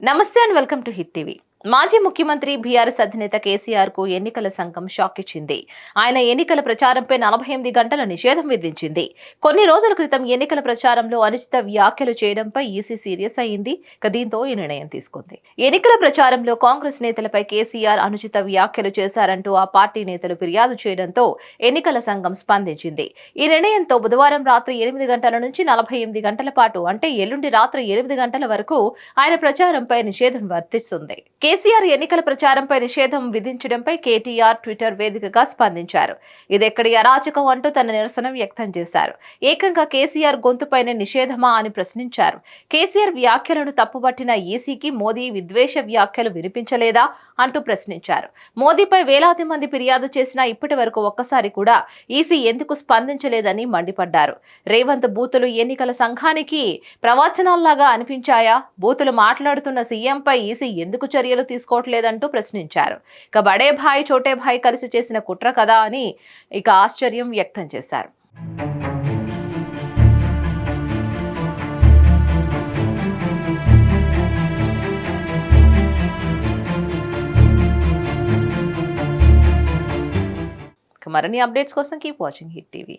నమస్తే and welcome to hit TV. మాజీ ముఖ్యమంత్రి బీఆర్ఎస్ అధినేత కేసీఆర్ కు ఎన్నికల సంఘం షాక్ ఇచ్చింది. ఆయన ఎన్నికల ప్రచారంపై 48 గంటల నిషేధం విధించింది. కొన్ని రోజుల క్రితం ఎన్నికల ప్రచారంలో అనుచిత వ్యాఖ్యలు చేయడంపై ఈసీ సీరియస్ అయింది. దీంతో ఈ నిర్ణయం తీసుకుంది. ఎన్నికల ప్రచారంలో కాంగ్రెస్ నేతలపై కేసీఆర్ అనుచిత వ్యాఖ్యలు చేశారంటూ ఆ పార్టీ నేతలు ఫిర్యాదు చేయడంతో ఎన్నికల సంఘం స్పందించింది. ఈ నిర్ణయంతో బుధవారం రాత్రి 8 గంటల నుంచి 48 గంటల పాటు అంటే ఎల్లుండి రాత్రి 8 గంటల వరకు ఆయన ప్రచారంపై నిషేధం వర్తిస్తుంది. కేసీఆర్ ఎన్నికల ప్రచారంపై నిషేధం విధించడంపై కేటీఆర్ ట్విట్టర్ వేదికగా స్పందించారు. ఇదెక్కడి అరాచకం అంటూ తన నిరసన వ్యక్తం చేశారు. ఏకంగా కేసీఆర్ గొంతుపైనే నిషేధమా అని ప్రశ్నించారు. కేసీఆర్ వ్యాఖ్యలను తప్పుపట్టిన ఈసీకి మోదీ విద్వేష వ్యాఖ్యలు వినిపించలేదా అంటూ ప్రశ్నించారు. మోదీపై వేలాది మంది ఫిర్యాదు చేసినా ఇప్పటి వరకు ఒక్కసారి కూడా ఈసీ ఎందుకు స్పందించలేదని మండిపడ్డారు. రేవంత్ బూతులు ఎన్నికల సంఘానికి ప్రవచనాల్లాగా అనిపించాయా? బూతులు మాట్లాడుతున్న సీఎంపై ఈసీ ఎందుకు చర్యలు తీసుకోవట్లేదంటూ ప్రశ్నించారు. బడే భాయ్ చోటే భాయ్ కలిసి చేసిన కుట్ర కదా అని ఆశ్చర్యం వ్యక్తం చేశారు. మరిన్ని అప్డేట్స్ కోసం కీప్ వాచింగ్ హిట్ టీవీ.